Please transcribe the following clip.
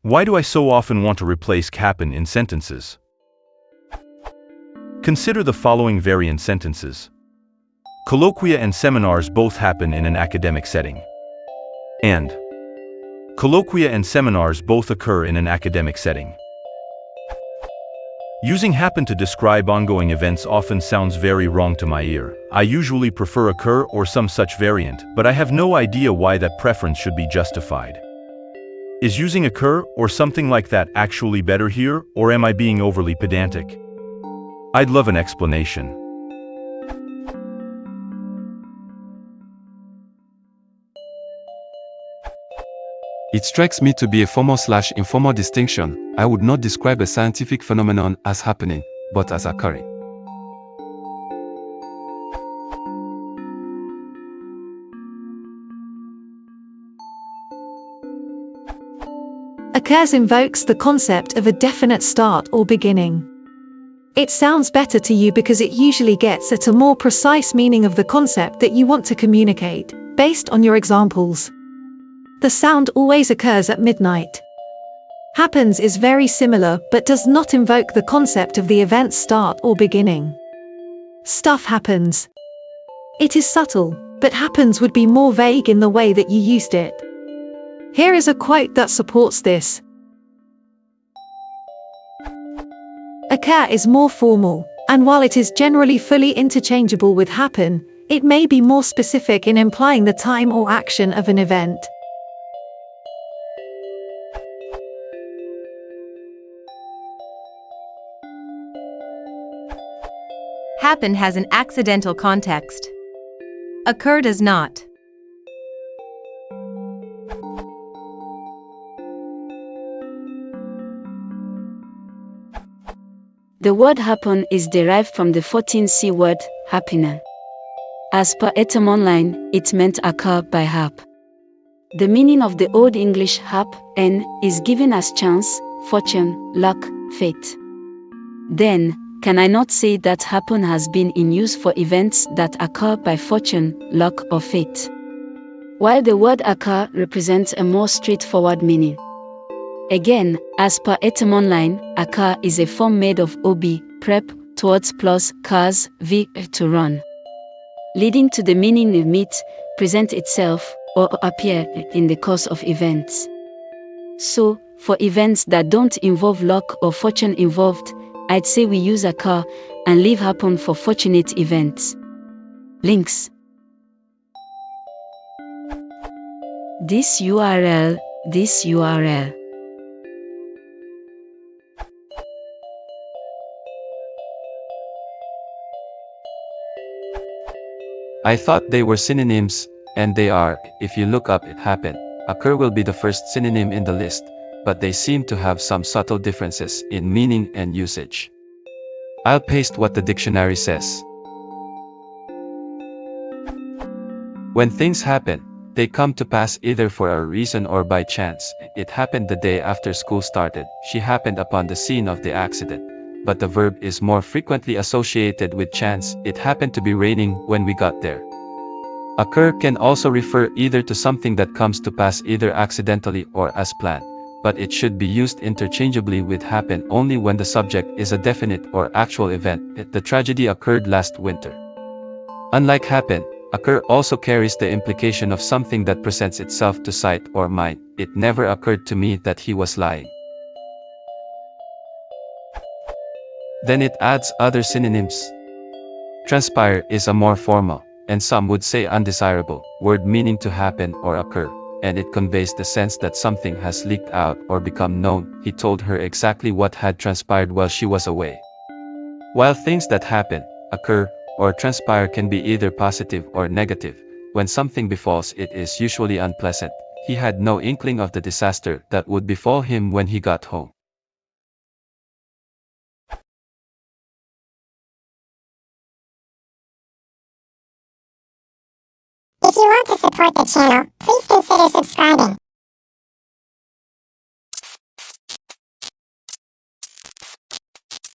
Why do I so often want to replace happen in sentences? Consider the following variant sentences. Colloquia and seminars both happen in an academic setting. And colloquia and seminars both occur in an academic setting. Using happen to describe ongoing events often sounds very wrong to my ear. I usually prefer occur or some such variant, but I have no idea why that preference should be justified. Is using occur or something like that actually better here, or am I being overly pedantic? I'd love an explanation. It strikes me to be a formal/informal distinction. I would not describe a scientific phenomenon as happening, but as occurring. Occurs invokes the concept of a definite start or beginning. It sounds better to you because it usually gets at a more precise meaning of the concept that you want to communicate, based on your examples. The sound always occurs at midnight. Happens is very similar but does not invoke the concept of the event's start or beginning. Stuff happens. It is subtle, but happens would be more vague in the way that you used it. Here is a quote that supports this. Occur is more formal, and while it is generally fully interchangeable with happen, it may be more specific in implying the time or action of an event. Happen has an accidental context. Occur does not. The word happen is derived from the 14C word, happinen. As per Etom Online, it meant occur by hap. The meaning of the Old English hap, n, is given as chance, fortune, luck, fate. Then, can I not say that happen has been in use for events that occur by fortune, luck, or fate? While the word occur represents a more straightforward meaning. Again, as per Etom Online, occur is a form made of ob, prep, towards plus, cars, v, to run. Leading to the meaning of meet, present itself, or appear in the course of events. So, for events that don't involve luck or fortune involved, I'd say we use occur and leave happen for fortunate events. Links. This URL. I thought they were synonyms, and they are. If you look up happen, occur will be the first synonym in the list, but they seem to have some subtle differences in meaning and usage. I'll paste what the dictionary says. When things happen, they come to pass either for a reason or by chance. It happened the day after school started. She happened upon the scene of the accident. But the verb is more frequently associated with chance. It happened to be raining when we got there. Occur can also refer either to something that comes to pass either accidentally or as planned, but it should be used interchangeably with happen only when the subject is a definite or actual event. The tragedy occurred last winter. Unlike happen, occur also carries the implication of something that presents itself to sight or mind. It never occurred to me that he was lying. Then it adds other synonyms. Transpire is a more formal, and some would say undesirable, word meaning to happen or occur, and it conveys the sense that something has leaked out or become known. He told her exactly what had transpired while she was away. While things that happen, occur, or transpire can be either positive or negative, when something befalls it is usually unpleasant. He had no inkling of the disaster that would befall him when he got home. If you want to support the channel, please consider subscribing.